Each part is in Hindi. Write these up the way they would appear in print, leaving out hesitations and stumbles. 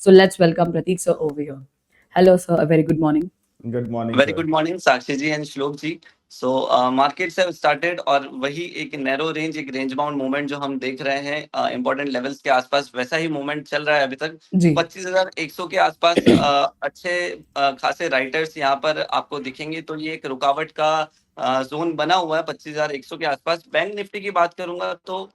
So let's welcome Pratik sir over here. Hello sir, a very good morning. Good morning very sir. Good morning Sakshi ji and Shlok ji. So markets have started और वही एक नैरो रेंज, एक रेंज बाउंड मूवमेंट जो हम देख रहे हैं इंपॉर्टेंट लेवल्स के आसपास, वैसा ही मूवमेंट चल रहा है अभी तक। जी 25,100 के आसपास अच्छे खासे राइटर्स यहाँ पर आपको दिखेंगे, तो ये एक रुकावट का जोन बना हुआ है 25,100 के आसपास। बैंक निफ्टी की बात करूंगा तो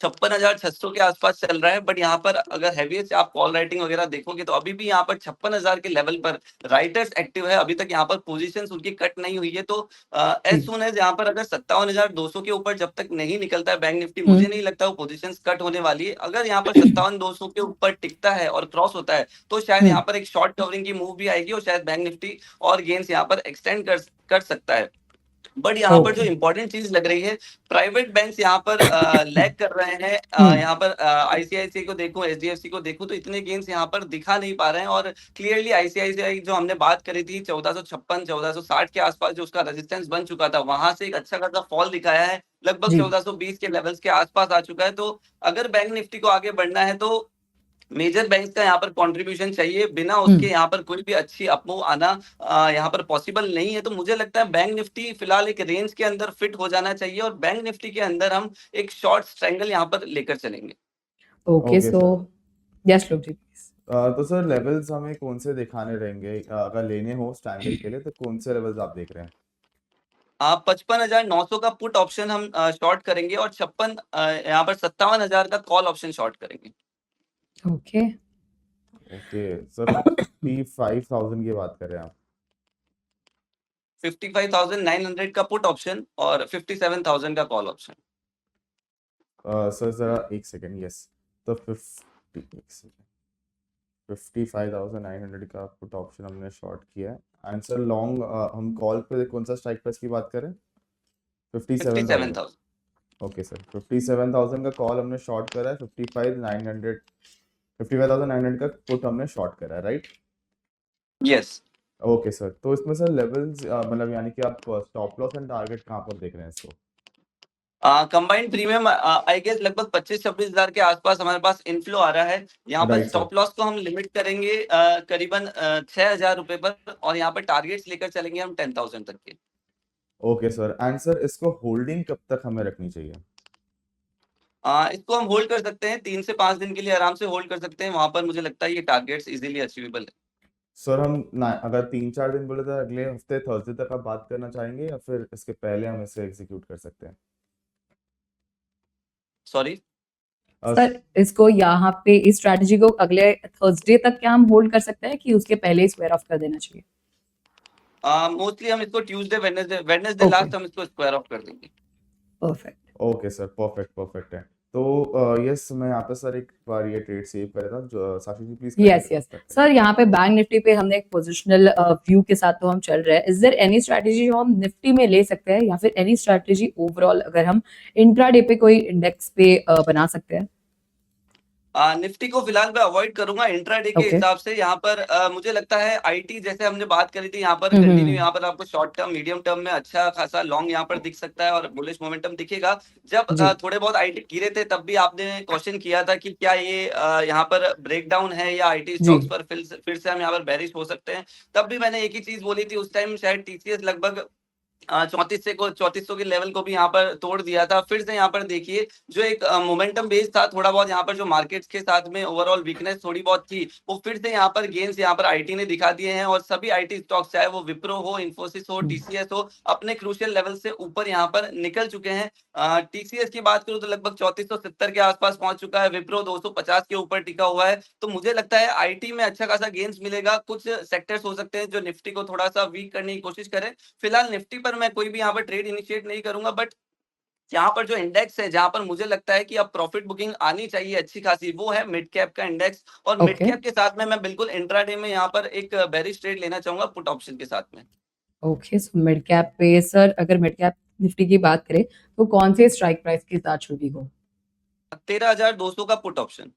56,600 के आसपास चल रहा है, बट यहाँ पर अगर हैवीएस्ट आप कॉल राइटिंग वगैरह देखोगे तो अभी भी यहाँ पर 56,000 के लेवल पर राइटर्स एक्टिव है। अभी तक यहाँ पर पोजीशंस उनकी कट नहीं हुई है, तो एज जी सुन एज यहाँ पर अगर 57,200 के ऊपर जब तक नहीं निकलता है बैंक निफ्टी, हम्म मुझे नहीं लगता वो पोजीशंस कट होने वाली है। अगर यहाँ पर 57,200 के ऊपर टिकता है और क्रॉस होता है तो शायद हम्म यहाँ पर एक शॉर्ट कवरिंग की मूव भी आएगी और शायद बैंक निफ्टी और गेन्स यहाँ पर एक्सटेंड कर सकता है। बट यहाँ पर जो ओके इंपॉर्टेंट चीज लग रही है, प्राइवेट बैंक्स यहाँ पर लैग कर रहे हैं। हम्म यहाँ पर आईसीआईसीआई को देखूं, एचडीएफसी को देखूं, तो इतने गेन्स यहाँ पर दिखा नहीं पा रहे हैं। और क्लियरली आईसीआईसीआई जो हमने बात करी थी 1456 1460 के आसपास जो उसका रेजिस्टेंस बन चुका था, वहां से एक अच्छा खासा फॉल दिखाया है, लगभग जी 1420 के लेवल्स के आसपास आ चुका है। तो अगर बैंक निफ्टी को आगे बढ़ना है तो मेजर बैंक्स का यहाँ पर कंट्रीब्यूशन चाहिए, बिना उसके हम्म यहाँ पर कोई भी अच्छी अपमूव आना यहाँ पर पॉसिबल नहीं है। तो मुझे लगता है बैंक निफ्टी फिलहाल एक रेंज के अंदर फिट हो जाना चाहिए और बैंक निफ्टी के अंदर हम एक शॉर्ट स्ट्रैंगल यहाँ पर लेकर चलेंगे। Okay okay so sir. Yes श्लोक जी प्लीज। तो सर लेवल्स हमें कौन से दिखाने रहेंगे? अगर लेने हो स्टैंडर्ड के लिए तो कौन से लेवल्स आप देख रहे हैं? आप 55,900 का पुट ऑप्शन हम शॉर्ट करेंगे और 56 यहाँ पर 57,000 का कॉल ऑप्शन शॉर्ट करेंगे। ओके ओके सर, 55,000 की बात करें आप? 55,900 का पुट ऑप्शन और 57,000 का कॉल ऑप्शन। सर जरा एक सेकेंड। यस, तो 55,900 का पुट ऑप्शन हमने शॉर्ट किया है। एंड सर लॉन्ग हम कॉल पे कौन सा स्ट्राइक प्राइस की बात करें? 57,000। 57,000। ओके सर, 57,000 का कॉल हमने शॉर्ट करा है। 55,900 का पुट हमने शॉर्ट करा है, राइट? यस। ओके सर, तो इसमें सर लेवल्स मतलब यानी कि आप स्टॉप लॉस एंड टारगेट कहाँ पर देख रहे हैं इसको? कंबाइंड प्रीमियम आई गेस लगभग 25-26 हजार के आसपास हमारे पास इनफ्लो आ रहा है। यहाँ पर राइट सर। स्टॉप लॉस को हम लिमिट करेंगे करीबन 6,000 रुपए पर, और यहाँ पर टारगेट्स लेकर चलेंगे हम 10,000 तक के। ओके सर, एंड सर इसको होल्डिंग कब तक हमें रखनी चाहिए? इसको हम होल्ड कर सकते हैं, 3 से 5 दिन के लिए आराम से होल्ड कर सकते हैं। वहां पर मुझे लगता है ये टारगेट्स इजीली अचीवेबल है। सर हम ना अगर 3-4 दिन बोले तो अगले हफ्ते थर्सडे तक आप बात करना चाहेंगे या फिर इसके पहले हम इसे एग्जीक्यूट कर सकते हैं? सॉरी। सर इसको यहाँ पे इस स्ट्रैटेजी को अगले थर्सडे तक क्या हम होल्ड कर सकते हैं कि उसके पहले ही स्क्वायर ऑफ कर देना चाहिए? मोस्टली हम इसको Tuesday Wednesday Wednesday okay last हम इसको स्क्वायर ऑफ कर देंगे। Perfect. Okay sir, perfect perfect है। तो यस, मैं यहाँ पे सर एक बार ये ट्रेड सेव कर रहा था। जो साक्षी जी प्लीज यस यस सर, यहाँ पे बैंक निफ्टी पे हमने एक पोजिशनल व्यू के साथ तो हम चल रहे हैं। इज देयर एनी स्ट्रैटेजी जो हम निफ्टी में ले सकते हैं या फिर एनी स्ट्रैटेजी ओवरऑल अगर हम इंट्राडे पे कोई इंडेक्स पे बना सकते हैं? निफ्टी को फिलहाल मैं अवॉइड करूंगा इंट्राडे के ओके हिसाब से। यहाँ पर मुझे लगता है आईटी जैसे हमने बात करी थी, यहाँ पर कंटिन्यू यहाँ पर आपको शॉर्ट टर्म मीडियम टर्म में अच्छा खासा लॉन्ग यहाँ पर दिख सकता है और बुलिश मोमेंटम दिखेगा। जब जी थोड़े बहुत आईटी गिरे थे तब भी आपने क्वेश्चन किया था कि क्या ये यहाँ पर ब्रेकडाउन है या आईटी जी स्टॉक्स पर फिर से हम यहाँ पर बेरिश हो सकते हैं। तब भी मैंने एक ही चीज बोली थी उस टाइम, शायद टीसीएस लगभग 3400 के लेवल को भी यहाँ पर तोड़ दिया था। फिर से यहाँ पर देखिए जो एक मोमेंटम बेस था, थोड़ा बहुत यहाँ पर जो मार्केट्स के साथ में ओवरऑल वीकनेस थोड़ी बहुत थी, वो फिर से यहाँ पर गेन्स यहाँ पर आईटी ने दिखा दिए हैं। और सभी आईटी स्टॉक्स चाहे वो विप्रो हो, इन्फोसिस हो, टीसीएस हो, अपने क्रूशियल लेवल से ऊपर यहाँ पर निकल चुके हैं। टीसीएस की बात करूं तो लगभग 3470 के आसपास पहुंच चुका है, विप्रो 250 के ऊपर टिका हुआ है। तो मुझे लगता है आईटी में अच्छा खासा गेन्स मिलेगा। कुछ सेक्टर्स हो सकते हैं जो निफ्टी को थोड़ा सा वीक करने की कोशिश करें। फिलहाल निफ्टी पर मैं कोई भी यहाँ पर ट्रेड इनिशिएट नहीं करूंगा, बट यहाँ पर जो इंडेक्स है जहां पर मुझे लगता है कि अब प्रॉफिट बुकिंग आनी चाहिए अच्छी खासी, वो है मिड कैप का इंडेक्स। और मिड ओके कैप के साथ में मैं बिल्कुल इंट्राडे में यहाँ पर एक बेरिश ट्रेड लेना चाहूंगा पुट ऑप्शन के साथ में। ओके सो मिड कैप पे सर, अगर मिड कैप निफ्टी की बात करें तो कौन से स्ट्राइक प्राइस के साथ शुरू हो? 13,200 का put option.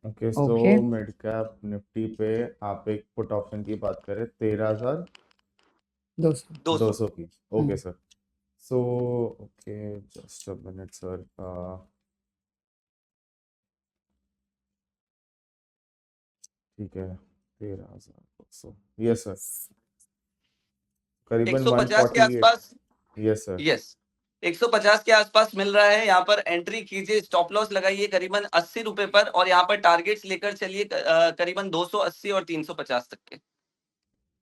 Okay, so okay mid cap Nifty पे आप एक पुट ऑप्शन की बात करें 200 200। 13,200 की। Okay sir, so okay just a minute sir. ठीक है 13,200 यस सर करीबन 150 के 148 आसपास यस सर यस 150 के आसपास मिल रहा है। यहाँ पर एंट्री कीजिए, स्टॉप लॉस लगाइए करीबन 80 रुपए पर और यहाँ पर टारगेट्स लेकर चलिए करीबन 280 और 350 तक के।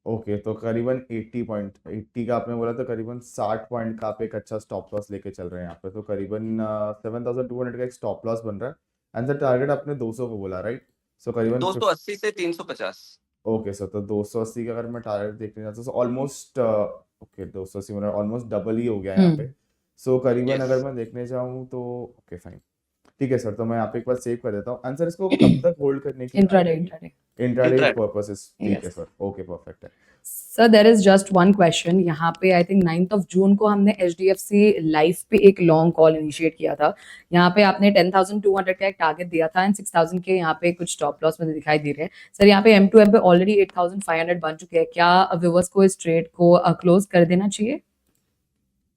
ओके तो करीबन 80 का आपने बोला तो करीबन 60 पॉइंट का आप एक अच्छा स्टॉप लॉस लेके चल रहे हैं यहाँ पे तो करीबन 7,200 का एक स्टॉप लॉस बन रहा है एंड सर टारगेट आपने 200 को बोला राइट सो करीबन 280 से 350। ओके सर तो 280 का अगर मैं टारगेट देखने जाता हूँ तो ऑलमोस्ट ओके 280 मतलब ऑलमोस्ट डबल ही हो गया यहाँ पे सो करीबन यस अगर मैं देखने जाऊँ तो ओके फाइन ठीक है सर तो मैं यहाँ पे एक बार सेव कर देता हूँ आंसर इसको कब तक होल्ड करने की intraday intraday intraday intra purposes ठीक है यस सर ओके परफेक्ट है sir there is just one question यहाँ पे I think 9th of June को हमने HDFC लाइफ पे एक लॉन्ग कॉल इनिशिएट किया था यहाँ पे आपने 10,200 का एक टारगेट दिया था एंड 6,000 के यहाँ पे कुछ स्टॉप लॉस मुझे दिखाई दे रहे हैं सर यहाँ पे M2M पे ऑलरेडी 8,500 बन चुके हैं क्या व्यूअर्स को इस ट्रेड को क्लोज कर देना चाहिए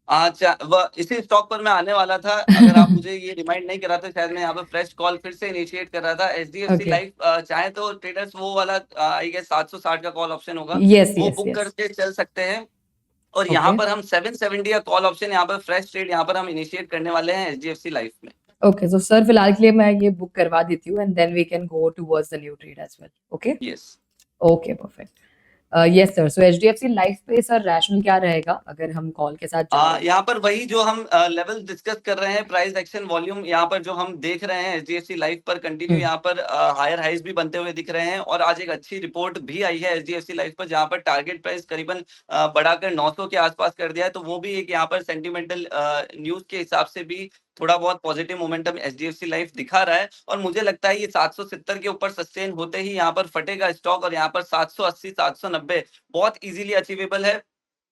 अच्छा इसी स्टॉक पर मैं आने वाला था। अगर आप मुझे ये रिमाइंड नहीं करा तो शायद मैं यहाँ पर फ्रेश कॉल फिर से इनिशिएट कर रहा था। HDFC ओके लाइफ चाहे तो ट्रेडर्स वो वाला आई गेस 760 का कॉल ऑप्शन होगा, यस वो यस बुक यस करके चल सकते हैं। और यहाँ ओके पर हम 770 का कॉल ऑप्शन यहाँ पर फ्रेश ट्रेड यहाँ पर हम इनिशिएट करने वाले हैं HDFC लाइफ में। ओके सो सर फिलहाल के लिए मैं ये बुक करवा देती हूँ and then we can go towards the new trade as well okay yes okay perfect yes sir so HDFC life पे सर रैशनल क्या रहेगा अगर हम कॉल के साथ जा रहे हैं यहाँ पर वही जो हम लेवल डिस्कस कर रहे हैं, प्राइस एक्शन वॉल्यूम यहाँ पर जो हम देख रहे हैं HDFC लाइफ पर कंटिन्यू यहाँ पर हायर हाइज भी बनते हुए दिख रहे हैं और आज एक अच्छी रिपोर्ट भी आई है HDFC लाइफ पर जहाँ पर टारगेट प्राइस करीबन बढ़ाकर 900 के आसपास कर दिया है। तो वो भी एक यहाँ पर सेंटिमेंटल न्यूज के हिसाब से भी थोड़ा बहुत पॉजिटिव मोमेंटम HDFC लाइफ दिखा रहा है और मुझे लगता है ये 770 के ऊपर सस्टेन होते ही यहाँ पर फटेगा स्टॉक और यहाँ पर 780 790 बहुत इजीली अचीवेबल है।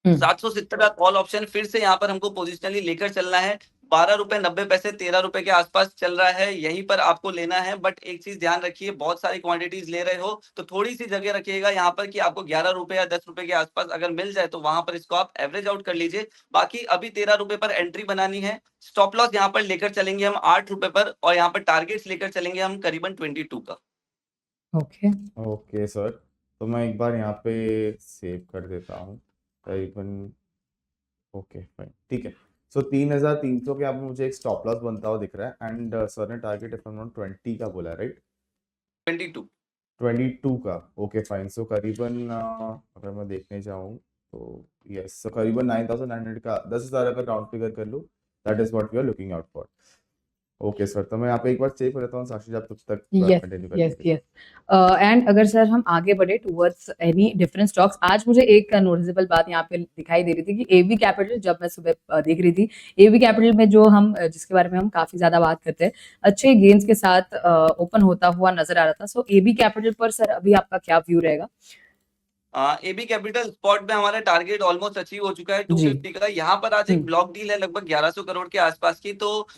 770 का कॉल ऑप्शन फिर से यहाँ पर हमको पोजिशनली लेकर चलना है। 12 रुपए 90 पैसे 13 रुपए के आसपास चल रहा है, यहीं पर आपको लेना है। बट एक चीज ध्यान रखिए, बहुत सारी क्वांटिटीज ले रहे हो तो थोड़ी सी जगह रखिएगा यहाँ पर कि आपको 11 रुपए या 10 रुपए के आसपास अगर मिल जाए तो वहां पर इसको आप एवरेज आउट कर लीजिए। बाकी अभी 13 रुपए पर एंट्री बनानी है। स्टॉप लॉस यहाँ पर लेकर चलेंगे हम 8 रुपए पर और यहाँ पर टारगेट्स लेकर चलेंगे हम करीबन 22 का। ओके ओके सर तो मैं एक बार यहाँ पे सेव कर देता हूँ करीबन ओके फाइन ठीक है सो 3,300 के आप मुझे एक स्टॉप लॉस बनता हुआ दिख रहा है एंड सर ने target if I am not 20 का बोला राइट 22 22 का ओके फाइन सो करीबन अगर मैं देखने जाऊँ तो यस सो करीबन 9,900 का 10,000 अगर राउंड फिगर कर लूँ that is what we are looking out for okay sir तो मैं यहाँ पे एक बार सेव कर लेता हूँ साक्षी जी आप तब तक यस कंटिन्यू कर यस लीजिए यस एंड अगर सर हम आगे बढ़े टुवर्ड्स एनी डिफरेंट स्टॉक्स आज मुझे एक नोटिसेबल बात यहाँ पे दिखाई दे रही थी कि AB कैपिटल जब मैं सुबह देख रही थी AB कैपिटल में जो हम जिसके बारे में हम काफी ज्यादा बात करते हैं अच्छे गेन्स के साथ ओपन होता हुआ नजर आ रहा था सो AB कैपिटल पर सर अभी आपका क्या व्यू रहेगा AB कैपिटल स्पॉट में हमारा टारगेट ऑलमोस्ट अचीव हो चुका है जी 250 का। यहाँ पर आज एक ब्लॉक डील है लगभग 1100 करोड़ के आसपास की। तो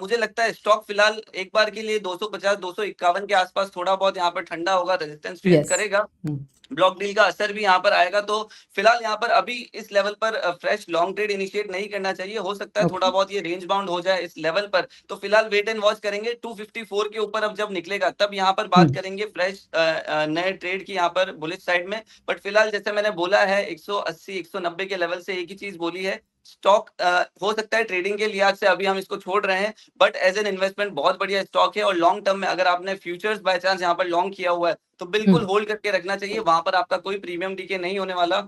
मुझे लगता है स्टॉक फिलहाल एक बार के लिए 250 251 के आसपास थोड़ा बहुत यहाँ पर ठंडा होगा, रेजिस्टेंस फेस यस करेगा। ब्लॉक डील का असर भी यहाँ पर आएगा। तो फिलहाल यहाँ पर अभी इस लेवल पर फ्रेश लॉन्ग ट्रेड इनिशिएट नहीं करना चाहिए। हो सकता है थोड़ा ओके बहुत ये रेंज बाउंड हो जाए इस लेवल पर। तो फिलहाल वेट एंड वॉच करेंगे। 254 के ऊपर अब जब निकलेगा तब यहाँ पर बात करेंगे फ्रेश नए ट्रेड की यहाँ पर बुलिश साइड में। बट फिलहाल जैसे मैंने बोला है 180 190 के लेवल से एक ही चीज बोली है, स्टॉक हो सकता है ट्रेडिंग के लिहाज से अभी हम इसको छोड़ रहे हैं बट एज एन इन्वेस्टमेंट बहुत बढ़िया स्टॉक है। और लॉन्ग टर्म में अगर आपने फ्यूचर्स बाय चांस यहाँ पर लॉन्ग किया हुआ है तो बिल्कुल होल्ड करके रखना चाहिए। वहां पर आपका कोई प्रीमियम डीके नहीं होने वाला।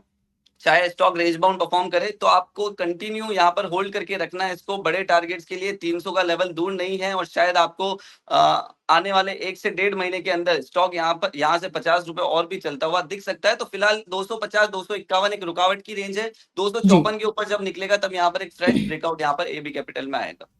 चाहे स्टॉक रेंज बाउंड परफॉर्म करे तो आपको कंटिन्यू यहाँ पर होल्ड करके रखना है इसको। बड़े टारगेट्स के लिए 300 का लेवल दूर नहीं है और शायद आपको आने वाले 1 से 1.5 महीने के अंदर स्टॉक यहाँ से 50 रुपए और भी चलता हुआ दिख सकता है। तो फिलहाल 250 251 एक रुकावट की रेंज है। 254 के ऊपर जब निकलेगा तब यहाँ पर एक फ्रेश ब्रेकआउट यहाँ पर AB कैपिटल में आएगा।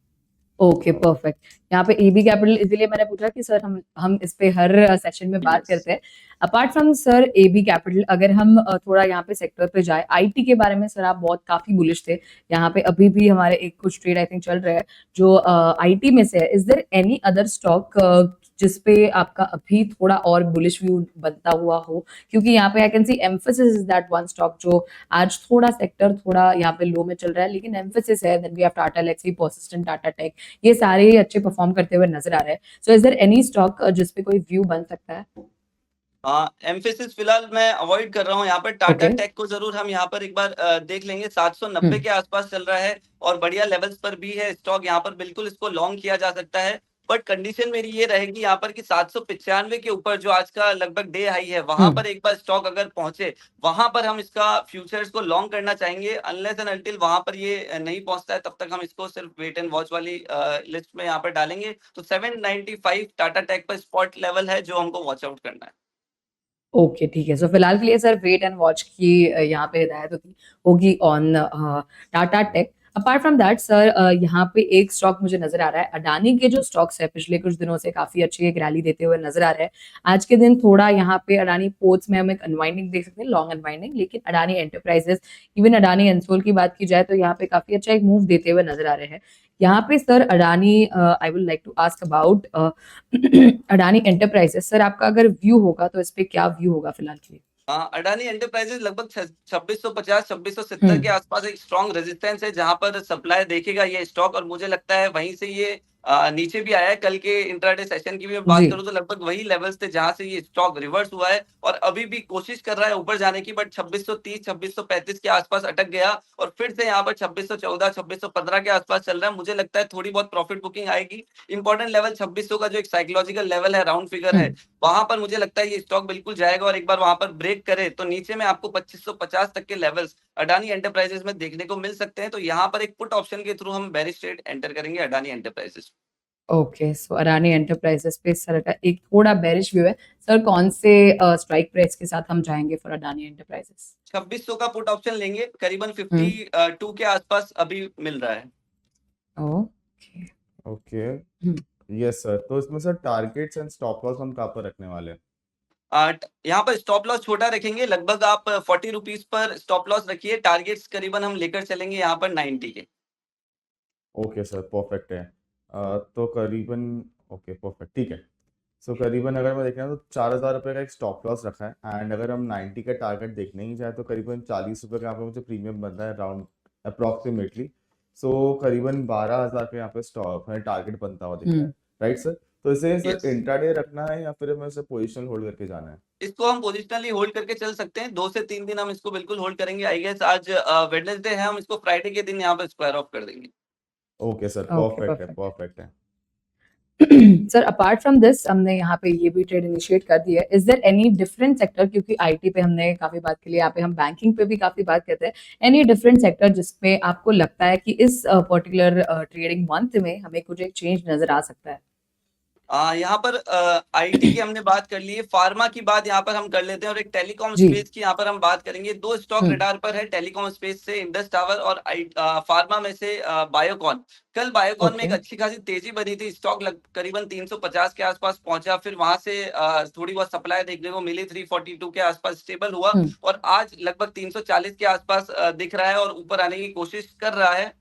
ओके परफेक्ट यहाँ पे AB कैपिटल इसलिए मैंने पूछा कि सर हम इस पे हर सेशन में बात करते हैं। Apart from sir AB capital अगर हम थोड़ा यहाँ पे सेक्टर पे जाए IT के बारे में सर आप बहुत काफी बुलिश थे यहाँ पे अभी भी हमारे एक कुछ ट्रेड आई थिंक चल रहे हैं जो IT में से है। Is there any other stock जिसपे आपका अभी थोड़ा और बुलिश व्यू बनता हुआ हो क्योंकि यहाँ पे I can see emphasis is that one stock जो आज थोड़ा सेक्टर थोड़ा यहाँ पे लो में चल रहा है लेकिन एम्फेसिस है। Then we have Tata Elxsi Persistent Tata Tech ये सारे अच्छे परफॉर्म करते हुए नजर आ रहे हैं। So is there any stock जिसपे कोई व्यू बन सकता है एम्फेसिस फिलहाल मैं अवॉइड कर रहा हूँ यहाँ पर। टाटा ओके टेक को जरूर हम यहाँ पर एक बार देख लेंगे। 790 हम्म के आसपास चल रहा है और बढ़िया लेवल्स पर भी है स्टॉक। यहाँ पर बिल्कुल इसको लॉन्ग किया जा सकता है, बट कंडीशन मेरी ये रहेगी यहाँ पर कि 795 के ऊपर जो आज का लगभग डे हाई है, वहां पर एक बार स्टॉक अगर पहुंचे, वहां पर हम इसका फ्यूचर्स को लॉन्ग करना चाहेंगे। अनलेस एंड अनटिल वहां पर ये नहीं पहुंचता है, तब तक हम इसको सिर्फ वेट एंड वॉच वाली लिस्ट में यहाँ पर डालेंगे। तो 795 टाटा टेक पर स्पॉट लेवल है जो हमको वॉच आउट करना है। ओके ठीक है। सो फिलहाल के लिए सर वेट एंड वॉच की यहाँ पे हिदायत होगी on Tata Tech. Apart from that sir यहाँ पे एक स्टॉक मुझे नजर आ रहा है, अडानी के जो स्टॉक्स है पिछले कुछ दिनों से काफी अच्छी एक रैली देते हुए नजर आ रहा है। आज के दिन थोड़ा यहाँ पे अडानी पोर्ट्स में हम एक अनवाइंडिंग देख सकते हैं, लॉन्ग अनवाइंडिंग, लेकिन अडानी एंटरप्राइजेस, इवन अडानी एनसोल की बात की जाए तो यहाँ पे काफी अच्छा एक मूव देते हुए नजर आ रहे हैं। यहाँ पे sir Adani, I would like to ask about Adani Enterprises. Sir आपका अगर व्यू होगा तो इस पे क्या व्यू होगा फिलहाल के लिए? अडानी एंटरप्राइजेस लगभग 2650 2670 के हम्म आसपास एक स्ट्रॉन्ग रेजिस्टेंस है जहां पर सप्लाई देखेगा ये स्टॉक, और मुझे लगता है वहीं से ये नीचे भी आया है। कल के इंट्राडे सेशन की भी मैं बात जी करूं तो लगभग वही लेवल्स थे जहां से ये स्टॉक रिवर्स हुआ है, और अभी भी कोशिश कर रहा है ऊपर जाने की, बट 2630 2635 के आसपास अटक गया और फिर से यहाँ पर 2614 2615 के आसपास चल रहा है। मुझे लगता है थोड़ी बहुत प्रॉफिट बुकिंग आएगी। इंपॉर्टेंट लेवल 2600 का जो एक साइकोलॉजिकल लेवल है, राउंड फिगर है, हम्म वहां पर मुझे लगता है ये स्टॉक बिल्कुल जाएगा, और एक बार वहां पर ब्रेक करे तो नीचे में आपको 2550 तक के लेवल्स अडानी एंटरप्राइजेस में देखने को मिल सकते हैं। तो यहाँ पर एक पुट ऑप्शन के थ्रू हम बेरिश ट्रेड एंटर करेंगे अडानी एंटरप्राइजेस। ओके। सो अडानी एंटरप्राइजेस पे सर का एक थोड़ा बेरिश व्यू है। सर कौन से स्ट्राइक प्राइस के साथ हम जाएंगे फॉर अडानी एंटरप्राइजेस? 2600 का पुट ऑप्शन लेंगे, करीबन हम्म 52 के आसपास अभी मिल रहा है। ओके ओके हम्म यस सर। तो इसमें sir targets and stop loss हम कहाँ पर रखने वाले हैं? यहाँ पर स्टॉप लॉस छोटा रखेंगे, लगभग आप 40 रुपीज पर स्टॉप लॉस रखिए। टारगेट्स करीबन हम लेकर चलेंगे यहाँ पर 90 के। ओके सर परफेक्ट है। तो करीबन ओके परफेक्ट ठीक है। सो करीबन अगर मैं देख रहा हूँ तो 4000 रुपये का एक स्टॉप लॉस रखा है, एंड अगर हम 90 का टारगेट देखने ही जाए तो करीबन 40 रुपये का यहाँ पे मुझे प्रीमियम बनता है राउंड अप्रॉक्सीमेटली। सो करीबन 12,000 का यहाँ पे स्टॉप है टारगेट बनता हुआ दिख रहा है, राइट सर? तो इसे सर यस, इंट्राडे रखना है या फिर हमें इसे पोजिशनल होल्ड करके जाना है? इसको हम पोजिशनली होल्ड करके चल सकते हैं। 2 से 3 दिन हम इसको बिल्कुल होल्ड करेंगे। आई गेस आज वेडनेसडे है, हम इसको फ्राइडे के दिन यहाँ पर स्क्वायर ऑफ कर देंगे। ओके सर ओके परफेक्ट है परफेक्ट। परफेक्ट है। सर अपार्ट फ्रॉम दिस हमने यहाँ पे ये भी ट्रेड इनिशिएट कर दिया है। Is there any different sector, क्योंकि आईटी पे हमने काफी बात की, यहाँ पे हम बैंकिंग पे भी काफी बात करते हैं, एनी डिफरेंट सेक्टर जिसमें आपको लगता है कि इस पर्टिकुलर ट्रेडिंग मंथ में हमें कुछ एक चेंज नजर आ सकता है? यहाँ पर आईटी की हमने बात कर ली है, फार्मा की बात यहाँ पर हम कर लेते हैं, और एक टेलीकॉम जी स्पेस की यहाँ पर हम बात करेंगे। 2 स्टॉक हम्म रडार पर है टेलीकॉम स्पेस से, इंडस टावर, और फार्मा में से बायोकॉन। कल बायोकॉन में ओके एक अच्छी खासी तेजी बनी थी, स्टॉक करीबन 350 के आसपास पहुंचा, फिर वहां से थोड़ी बहुत सप्लाई देखने को मिली, 342 के आसपास स्टेबल हुआ, हम्म और आज लगभग 340 के आसपास दिख रहा है और ऊपर आने की कोशिश कर रहा है।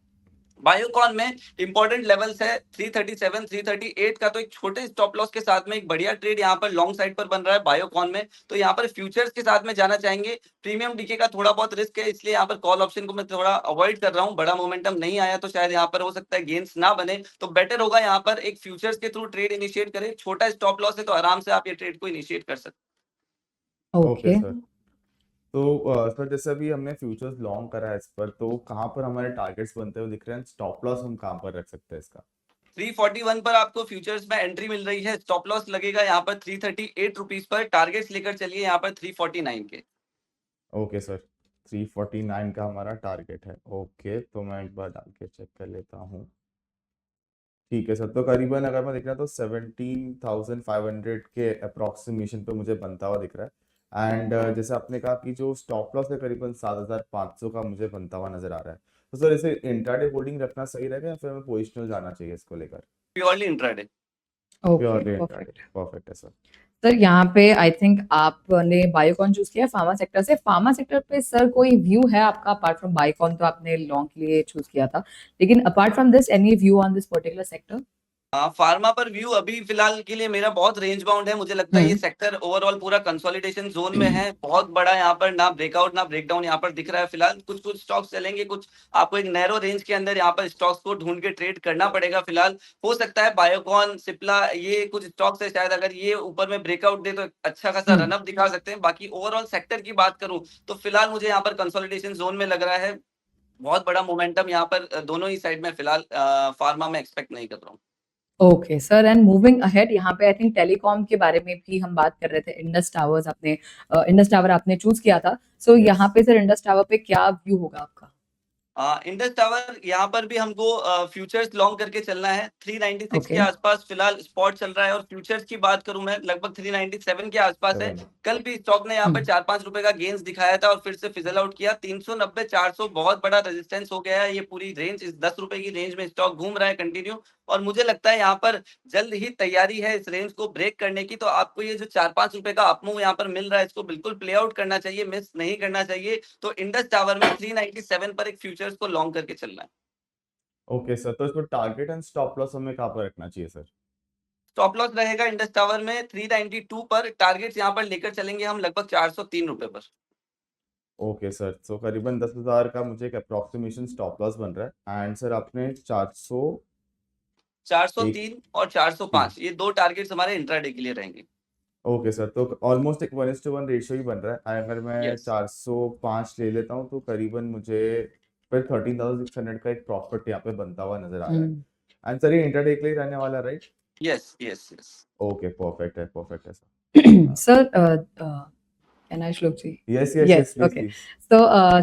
बायोकॉन में इंपॉर्टेंट लेवल्स है 337 338 का, तो एक छोटे स्टॉप लॉस के साथ में एक बढ़िया ट्रेड यहाँ पर लॉन्ग साइड पर बन रहा है बायोकॉन में। तो यहाँ पर फ्यूचर्स के साथ में जाना चाहेंगे। प्रीमियम डीके का थोड़ा बहुत रिस्क है, इसलिए यहाँ पर कॉल ऑप्शन को मैं थोड़ा अवॉइड कर रहा हूँ। बड़ा मोमेंटम नहीं आया तो शायद यहाँ पर हो सकता है गेन्स ना बने, तो बेटर होगा यहाँ पर एक फ्यूचर्स के थ्रू ट्रेड इनिशिएट करें। छोटा स्टॉप लॉस है तो आराम से आप ये ट्रेड को इनिशिएट कर सकते ओके ओके। सर। तो सर जैसे अभी हमने फ्यूचर्स लॉन्ग करा है इस पर, तो कहाँ पर हमारे टारगेट्स बनते हुए दिख रहे हैं? स्टॉप लॉस हम कहाँ पर रख सकते हैं इसका? 341 पर आपको फ्यूचर्स में एंट्री मिल रही है। स्टॉप लॉस लगेगा यहाँ पर 338 रुपीज पर। टारगेट्स लेकर चलिए यहाँ पर 349 के। ओके सर 349 का हमारा टारगेट है। ओके तो मैं एक बार डाल के चेक कर लेता हूँ। ठीक है सर। तो करीबन अगर मैं देख रहा तो 17,500 के अप्रॉक्सीमेशन पे मुझे बनता हुआ दिख रहा है, एंड जैसे आपने कहा कि जो स्टॉप लॉस है करीबन 7,500 का मुझे बनता हुआ नजर आ रहा है। तो सर इसे इंट्राडे होल्डिंग रखना सही रहेगा या फिर हमें पोजिशनल जाना चाहिए इसको लेकर? Purely intraday. Okay purely intraday perfect. Perfect है सर। सर यहाँ पे आई थिंक आपने बायोकॉन चूज किया फार्मा सेक्टर से। फार्मा सेक्टर पे सर कोई व्यू है आपका? अपार्ट फ्रॉम बायोकॉन तो आपने लॉन्ग के लिए चूज किया था, लेकिन apart from this any view on this particular sector? Pharma पर व्यू अभी फिलहाल के लिए मेरा बहुत रेंज बाउंड है। मुझे लगता है ये हम्म सेक्टर ओवरऑल पूरा कंसोलिडेशन जोन में है। बहुत बड़ा यहाँ पर ना ब्रेकआउट ना ब्रेकडाउन यहाँ पर दिख रहा है फिलहाल। कुछ कुछ स्टॉक्स चलेंगे, कुछ आपको एक नैरो रेंज के अंदर यहाँ पर स्टॉक्स को ढूंढ के ट्रेड करना पड़ेगा फिलहाल। हो सकता है बायोकॉन, सिप्ला, ये कुछ स्टॉक्स है, शायद अगर ये ऊपर में ब्रेकआउट दे तो एक अच्छा खासा हम्म रनअप दिखा सकते हैं। बाकी ओवरऑल सेक्टर की बात करूं तो फिलहाल मुझे यहाँ पर कंसोलिडेशन जोन में लग रहा है। बहुत बड़ा मोमेंटम यहाँ पर दोनों ही साइड में फिलहाल फार्मा में एक्सपेक्ट नहीं कर रहा हूँ। Okay sir, and moving ahead यहाँ पे आई थिंक टेलीकॉम के बारे में भी हम बात कर रहे थे। इंडस टावर आपने चूज किया था, सो यहाँ यस पे सर इंडस टावर पे क्या व्यू होगा आपका? इंडस टावर यहाँ पर भी हमको फ्यूचर्स लॉन्ग करके चलना है। 396 के ओके। आसपास फिलहाल स्पॉट चल रहा है और फ्यूचर्स की बात करूं मैं लगभग 397 के आसपास है। 7 कल भी स्टॉक ने यहाँ पर हम्म 4-5 रुपए का गेंस दिखाया था और फिर से फिजल आउट किया। 390 400 बहुत बड़ा रेजिस्टेंस हो गया है। ये पूरी रेंज इस 10 रुपए की रेंज में स्टॉक घूम रहा है कंटिन्यू। और मुझे लगता है यहाँ पर जल्द ही तैयारी है इस रेंज को ब्रेक करने की। तो आपको ये जो 4-5 रुपए का अपमूव यहाँ पर मिल रहा है, इसको बिल्कुल प्ले आउट करना चाहिए, मिस नहीं करना चाहिए। तो इंडस टावर में 397 पर एक फ्यूचर्स को लॉन्ग करके चलना है। ओके सर, तो इसमें टारगेट एंड स्टॉप लॉस हमें कहाँ पर रखना चाहिए सर? स्टॉप लॉस रहेगा इंडस टावर में 392 पर। टारगेट्स यहाँ पर लेकर चलेंगे हम लगभग 403 रुपए पर। ओके सर, तो करीबन 10,000 का मुझे एक अप्रोक्सीमेशन स्टॉप लॉस बन रहा है। एंड सर आपने 401 403 और 405 ये दो टारगेट्स हमारे इंट्राडे के लिए रहेंगे। ओके सर, तो ऑलमोस्ट एक 1:1 रेशियो ही बन रहा है। अगर मैं यस 405 ले लेता हूँ तो करीबन मुझे फिर 13,600 का एक प्रॉफिट यहाँ पे बनता हुआ नजर आ रहा है। हम्म एंड सर ये इंटरडे के लिए रहने वाला, right? Yes yes yes. Okay, perfect है sir. Sir, can I Shlok ji? Yes yes yes, yes, please okay. Please. So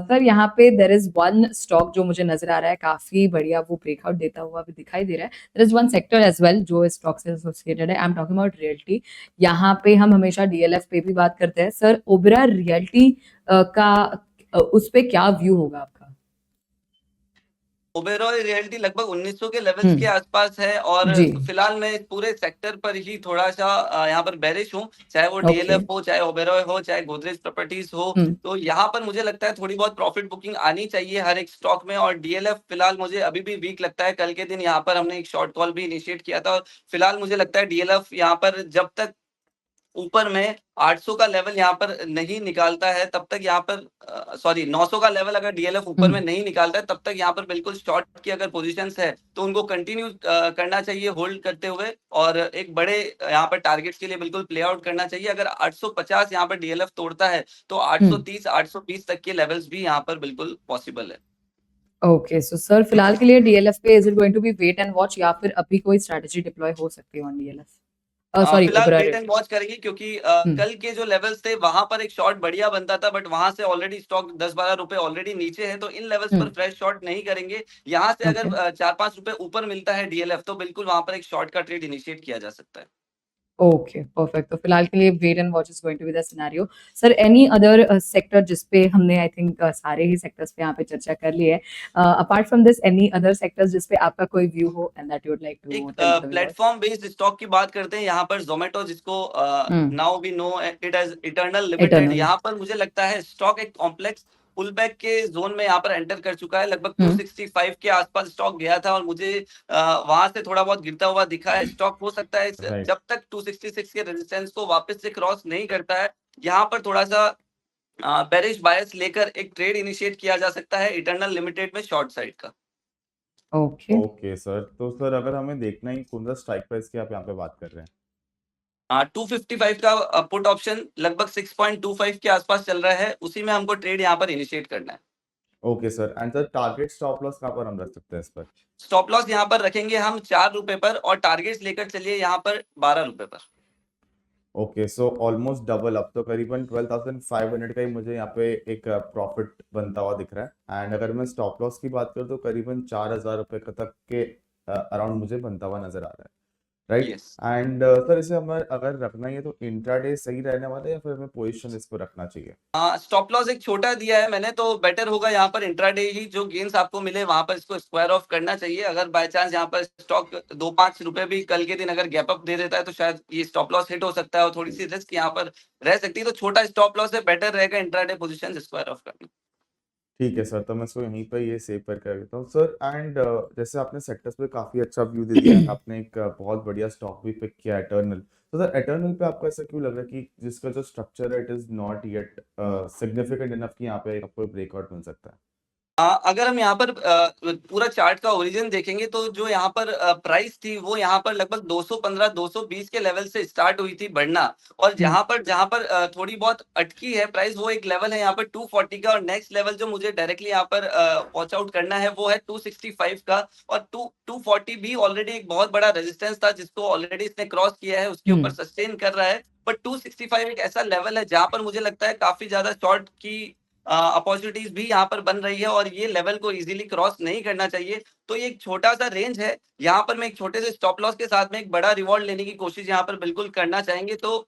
sir यहाँ पे देर इज वन स्टॉक जो मुझे नजर आ रहा है काफी बढ़िया, वो ब्रेकआउट देता हुआ भी दिखाई दे रहा है। There is one sector as well जो इस स्टॉक से एसोसिएटेड है। I am talking about realty. यहाँ पे हम हमेशा डीएलएफ पे भी बात करते हैं सर। ओबरा रियल्टी का उस पे क्या व्यू होगा आपका? ओबेरॉय रियल्टी लगभग 1900 के लेवल्स के हम्म आसपास है और जी। फिलहाल मैं इस पूरे सेक्टर पर ही थोड़ा सा यहाँ पर बेरिश हूँ। चाहे वो ओके। डीएलएफ हो, चाहे ओबेरॉय हो, चाहे गोदरेज प्रॉपर्टीज हो। हम्म तो यहाँ पर मुझे लगता है थोड़ी बहुत प्रॉफिट बुकिंग आनी चाहिए हर एक स्टॉक में। और डीएलएफ फिलहाल मुझे अभी भी वीक लगता है। कल के दिन यहाँ पर हमने एक शॉर्ट कॉल भी इनिशिएट किया था और फिलहाल मुझे लगता है डीएलएफ यहाँ पर जब तक ऊपर में 800 का लेवल यहाँ पर नहीं निकालता है तब तक यहाँ पर सॉरी 900 का लेवल अगर डीएलएफ ऊपर में हम्म नहीं निकालता है तब तक यहाँ पर बिल्कुल शॉर्ट की अगर पोजीशंस है तो उनको कंटिन्यू करना चाहिए होल्ड करते हुए। और एक बड़े यहाँ पर टारगेट्स के लिए बिल्कुल प्ले आउट करना चाहिए। अगर 850 यहाँ पर डीएलएफ तोड़ता है तो हम्म 830 820 तक के लेवल्स भी यहाँ पर बिल्कुल पॉसिबल है। ओके। सो सर फिलहाल के लिए डीएलएफ पे is it going to be wait and watch, या फिर अभी कोई स्ट्रेटजी डिप्लॉय हो सकती है ऑन डीएलएफ? सॉरी, फिलहाल ओबरा वेट एंड रियल्टी। वॉच करेंगे क्योंकि हम्म कल के जो लेवल्स थे वहां पर एक शॉर्ट बढ़िया बनता था बट वहां से ऑलरेडी स्टॉक 10-12 रुपए ऑलरेडी नीचे है। तो इन लेवल्स पर हम्म फ्रेश शॉर्ट नहीं करेंगे। यहाँ से ओके। अगर 4-5 रुपए ऊपर मिलता है डीएलएफ तो बिल्कुल वहां पर एक शॉर्ट का ट्रेड इनिशिएट किया जा सकता है। Okay, perfect. तो फिलहाल के लिए wait and watch is going to be the scenario. Sir any other sector जिसपे हमने आई थिंक सारे ही सेक्टर्स पे यहाँ पे चर्चा कर ली है, apart from this any other sectors जिसपे आपका कोई व्यू हो and that you would like एक to tell the viewers? Platform based stock की बात करते हैं यहाँ पर जोमेटो, जिसको hmm now we know it as Eternal Limited. Eternal. यहाँ पर मुझे लगता है स्टॉक एक कॉम्प्लेक्स पुल बैक के जोन में यहाँ पर एंटर कर चुका है। लगभग हम्म 265 के आसपास स्टॉक गया था और मुझे वहां से थोड़ा बहुत गिरता हुआ दिखा है। स्टॉक हो सकता है राइट। जब तक 266 के रेजिस्टेंस को वापस से क्रॉस नहीं करता है यहाँ पर थोड़ा सा बेरिश बायस लेकर एक ट्रेड इनिशिएट किया जा सकता है इटर्नल लिमिटेड में शॉर्ट साइड का। ओके। ओके सर, तो सर अगर हमें देखना ही कौन सा स्ट्राइक प्राइस की आप यहाँ पे बात कर रहे हैं? 255 का पुट ऑप्शन लगभग 6.25 के आसपास चल रहा है, उसी में हमको ट्रेड यहाँ पर इनिशिएट करना है। Okay sir, and sir target stop loss कहाँ पर हम रख सकते हैं इस पर? स्टॉप लॉस यहाँ पर रखेंगे हम 4 रुपए पर और टारगेट्स लेकर चलिए यहाँ पर 12 रुपए पर। ओके, सो ऑलमोस्ट डबल, अब तो करीबन 12,500 का ही मुझे यहाँ पे एक प्रॉफिट बनता हुआ दिख रहा है। एंड अगर मैं स्टॉप लॉस की बात करूँ तो करीबन 4,000 रुपये तक के अराउंड मुझे बनता हुआ नजर आ रहा है, राइट? यस एंड सर इसे हमें अगर रखना ही है तो इंट्राडे सही रहने वाला है या फिर हमें पोजीशन इस पर रखना चाहिए? स्टॉप लॉस एक छोटा दिया है मैंने, तो बेटर होगा यहाँ पर इंट्राडे ही जो गेन्स आपको मिले वहां पर इसको स्क्वायर ऑफ करना चाहिए। अगर बाय चांस यहाँ पर स्टॉक 2-5 रुपए भी कल के दिन अगर गैप अप दे देता है तो शायद ये स्टॉप लॉस हिट हो सकता है और थोड़ी सी रिस्क यहाँ पर रह सकती है। तो छोटा स्टॉप लॉस है, बेटर रहेगा इंट्राडे पोजीशन स्क्वायर ऑफ करना। ठीक है सर, तो मैं इसको यहीं पर ये सेव करके रख देता हूँ सर। एंड जैसे आपने सेक्टर्स पे काफी अच्छा व्यू दे दिया है, आपने एक बहुत बढ़िया स्टॉक भी पिक किया एटर्नल। तो सर एटर्नल पे आपको ऐसा क्यों लग रहा है कि जिसका जो स्ट्रक्चर है it is not yet significant enough कि यहाँ पे आपको ब्रेकआउट मिल सकता है? अगर हम यहाँ पर पूरा चार्ट का ओरिजिन देखेंगे तो जो यहाँ पर प्राइस थी वो यहाँ पर लगभग 215 220 के लेवल से स्टार्ट हुई थी बढ़ना, और जहाँ पर थोड़ी बहुत अटकी है प्राइस, वो एक लेवल है यहाँ पर 240 का, और नेक्स्ट लेवल जो मुझे डायरेक्टली यहाँ पर वॉच आउट करना है वो है 265 का, और 240 भी ऑलरेडी एक बहुत बड़ा रेजिस्टेंस था जिसको ऑलरेडी इसने क्रॉस किया है, उसके ऊपर सस्टेन कर रहा है। बट 265 एक ऐसा लेवल है जहां पर मुझे लगता है काफी ज्यादा शॉर्ट की अपॉर्चुनिटीज भी यहाँ पर बन रही है, और ये लेवल को इजीली क्रॉस नहीं करना चाहिए। तो ये एक छोटा सा रेंज है, यहाँ पर मैं एक छोटे से स्टॉप लॉस के साथ में एक बड़ा रिवॉर्ड लेने की कोशिश यहाँ पर बिल्कुल करना चाहेंगे। तो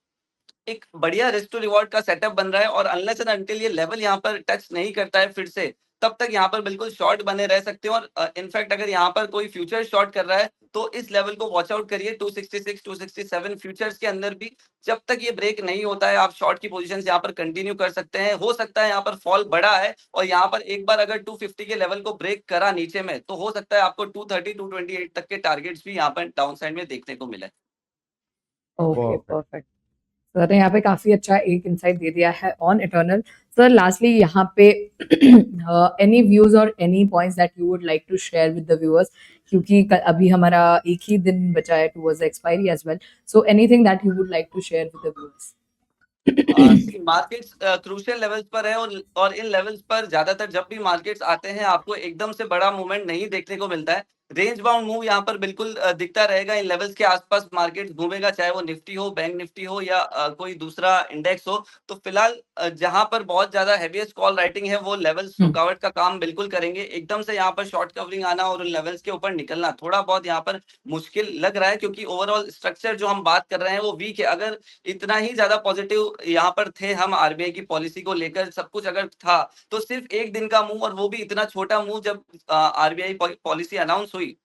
एक बढ़िया रिस्क टू रिवॉर्ड का सेटअप बन रहा है, और अनलेस एंड अनटिल ये लेवल यहाँ पर टच नहीं करता है फिर से, तब तक यहाँ पर बिल्कुल शॉर्ट बने रह सकते हैं। और इनफैक्ट अगर यहाँ पर कोई फ्यूचर शॉर्ट कर रहा है तो इस लेवल को वॉच आउट करिए 266 267 फ्यूचर्स के अंदर भी। जब तक ये ब्रेक नहीं होता है आप शॉर्ट की पोजीशन यहाँ पर कंटिन्यू कर सकते हैं। हो सकता है यहाँ पर फॉल बड़ा है, और यहाँ पर एक बार अगर 250 के लेवल को ब्रेक करा नीचे में तो हो सकता है आपको 230 228 तक के टारगेट्स भी यहाँ पर डाउन साइड में देखने को मिले। Okay, perfect. परफेक्ट। सर ने यहाँ पे काफी अच्छा एक इंसाइट दे दिया है ऑन इटर्नल। सर लास्टली यहाँ पे एनी व्यूज और any points that you would like to share with the viewers, क्योंकि अभी हमारा एक ही दिन बचा है towards the expiry as well, so anything that you would like to share with the viewers. Markets crucial levels पर है, और इन लेवल्स पर ज्यादातर जब भी मार्केट्स आते हैं आपको एकदम से बड़ा मूवमेंट नहीं देखने को मिलता है। रेंज बाउंड मूव यहाँ पर बिल्कुल दिखता रहेगा। इन लेवल्स के आसपास मार्केट घूमेगा, चाहे वो निफ्टी हो, बैंक निफ्टी हो, या कोई दूसरा इंडेक्स हो। तो फिलहाल जहां पर बहुत ज्यादा हैवीएस्ट कॉल राइटिंग है वो लेवल्स रुकावट का काम बिल्कुल करेंगे। एकदम से यहाँ पर शॉर्ट कवरिंग आना और उन लेवल्स के ऊपर निकलना थोड़ा बहुत यहाँ पर मुश्किल लग रहा है, क्योंकि ओवरऑल स्ट्रक्चर जो हम बात कर रहे हैं वो वीक है। अगर इतना ही ज्यादा पॉजिटिव यहाँ पर थे हम आरबीआई की पॉलिसी को लेकर, सब कुछ अगर था, तो सिर्फ एक दिन का मूव, और वो भी इतना छोटा मूव, जब आरबीआई पॉलिसी अनाउंस हुई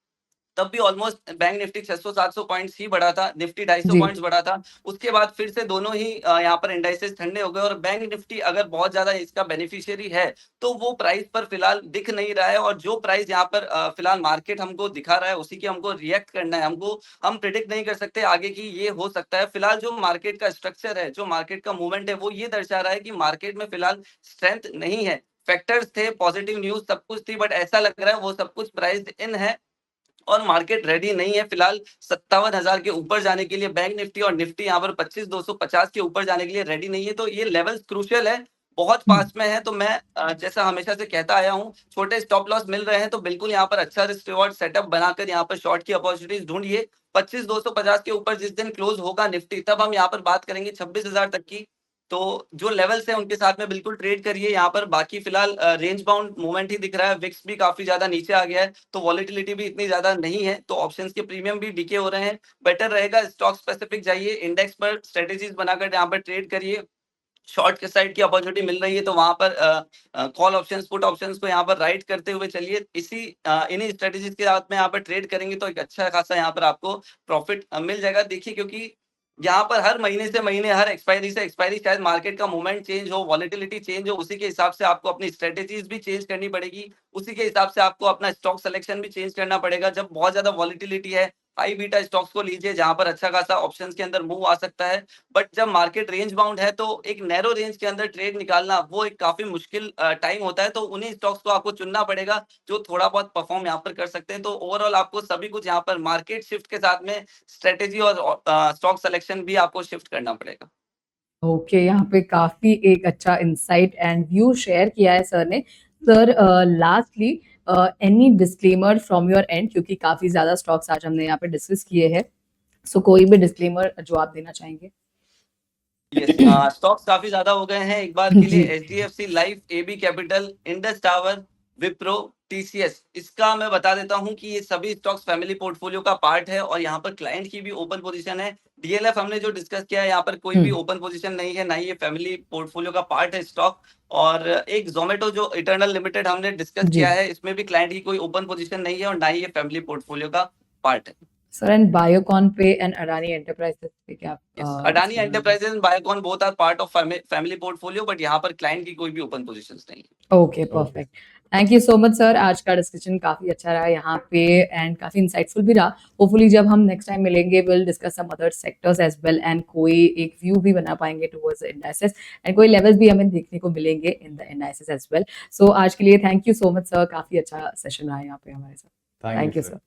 तब भी ऑलमोस्ट बैंक निफ्टी 600-700 पॉइंट्स ही बढ़ा था, निफ्टी 250 जी। पॉइंट्स बढ़ा था। उसके बाद फिर से दोनों ही यहाँ पर इंडाइसेस ठंडे हो गए, और बैंक निफ्टी अगर बहुत ज्यादा इसका बेनिफिशियरी है तो वो प्राइस पर फिलहाल दिख नहीं रहा है, और जो प्राइस यहाँ पर फिलहाल मार्केट हमको दिखा रहा है उसी की हमको रिएक्ट करना है। हमको हम प्रिडिक्ट नहीं कर सकते आगे की ये हो सकता है। फिलहाल जो मार्केट का स्ट्रक्चर है, जो मार्केट का मूवमेंट है, वो ये दर्शा रहा है कि मार्केट में फिलहाल स्ट्रेंथ नहीं है। फैक्टर्स थे, पॉजिटिव न्यूज सब कुछ थी, बट ऐसा लग रहा है वो सब कुछ प्राइस्ड इन है, और मार्केट रेडी नहीं है फिलहाल 57,000 के ऊपर जाने के लिए। बैंक निफ्टी और निफ्टी यहाँ पर 25,250 के ऊपर जाने के लिए रेडी नहीं है। तो ये लेवल्स क्रूशियल है, बहुत पास में है। तो मैं जैसा हमेशा से कहता आया हूँ, छोटे स्टॉप लॉस मिल रहे हैं तो बिल्कुल यहाँ पर अच्छा रिस्क रिवॉर्ड सेटअप बनाकर यहाँ पर शॉर्ट की अपॉर्चुनिटीज ढूंढिए। 25,250 के ऊपर जिस दिन क्लोज होगा निफ्टी, तब हम यहाँ पर बात करेंगे 26,000 तक की। तो जो लेवल्स है उनके साथ में बिल्कुल ट्रेड करिए यहाँ पर। बाकी फिलहाल रेंज बाउंड मूवमेंट ही दिख रहा है, विक्स भी काफी ज्यादा नीचे आ गया है, तो वॉलेटिलिटी भी इतनी ज्यादा नहीं है, तो ऑप्शंस के प्रीमियम भी डीके हो रहे हैं। बेटर रहेगा स्टॉक स्पेसिफिक जाइए, इंडेक्स पर स्ट्रेटेजीज बनाकर यहाँ पर ट्रेड करिए। शॉर्ट के साइड की अपॉर्चुनिटी मिल रही है तो वहां पर कॉल ऑप्शंस, पुट ऑप्शंस को यहाँ पर राइट करते हुए चलिए। इन्हीं स्ट्रेटेजीज के साथ में यहाँ पर ट्रेड करेंगे तो एक अच्छा खासा यहाँ पर आपको प्रॉफिट मिल जाएगा। देखिए, क्योंकि यहाँ पर हर महीने से महीने, हर एक्सपायरी से एक्सपायरी शायद मार्केट का मूवमेंट चेंज हो, वॉलेटिलिटी चेंज हो, उसी के हिसाब से आपको अपनी स्ट्रेटेजीज भी चेंज करनी पड़ेगी। उसी के हिसाब से आपको अपना स्टॉक सिलेक्शन भी चेंज करना पड़ेगा। जब बहुत ज्यादा वॉलेटिलिटी है, हाई बीटा स्टॉक्स को लीजिए जहां पर अच्छा खासा ऑप्शंस के अंदर मूव आ सकता है। बट जब मार्केट रेंज बाउंड है तो एक नैरो रेंज के अंदर ट्रेड निकालना वो एक काफी मुश्किल टाइम होता है। तो उन्हीं स्टॉक्स को आपको चुनना पड़ेगा जो थोड़ा बहुत परफॉर्म यहाँ पर कर सकते हैं। तो ओवरऑल आपको सभी कुछ यहाँ पर मार्केट शिफ्ट के साथ में स्ट्रेटेजी और स्टॉक सिलेक्शन भी आपको शिफ्ट करना पड़ेगा। ओके, यहाँ पे काफी एक अच्छा इंसाइट एंड व्यू शेयर किया है सर ने। Sir lastly any disclaimer from your and, क्योंकि काफी ज्यादा स्टॉक्स आज हमने यहाँ पे डिस्कस किए हैं, सो कोई भी डिस्क्लेमर जो आप देना चाहेंगे। यस, स्टॉक्स काफी ज्यादा हो गए हैं एक बार के लिए। जी। HDFC Life, AB Capital, Indus Tower, Wipro, TCS, इसका मैं बता देता हूं कि ये सभी स्टॉक्स फैमिली पोर्टफोलियो का पार्ट है, और यहाँ पर क्लाइंट की भी ओपन पोजीशन है। डीएलएफ हमने जो डिस्कस किया है, यहाँ पर कोई भी ओपन पोजीशन नहीं है, ना ही ये फैमिली पोर्टफोलियो का पार्ट है स्टॉक। और एक जोमेटो जो इटर्नल लिमिटेड हमने डिस्कस जी। किया है, इसमें भी क्लाइंट की कोई ओपन पोजीशन नहीं है, और ना ही ये फैमिली पोर्टफोलियो का पार्ट है। सर एंड बायोकॉन पे एंड अडानी एंटरप्राइजेस पे क्या Yes. uh, Adani इसके बारे में? Enterprises and Biocon both are part of family portfolio, but यहाँ पर client की कोई भी open positions नहीं है. Okay perfect thank you so much sir आज का डिस्कशन काफी अच्छा रहा यहाँ पे एंड काफी इंसाइटफुल भी रहा होपफुली जब हम नेक्स्ट टाइम मिलेंगे will discuss some other sectors as well and कोई एक व्यू भी बना पाएंगे टुवर्ड्स इंडाइसेस एंड कोई लेवल्स भी हमें देखने को मिलेंगे in the indices as well so आज के लिए thank you so much sir काफी अच्छा सेशन रहा यहाँ पे हमारे साथ थैंक यू sir. सर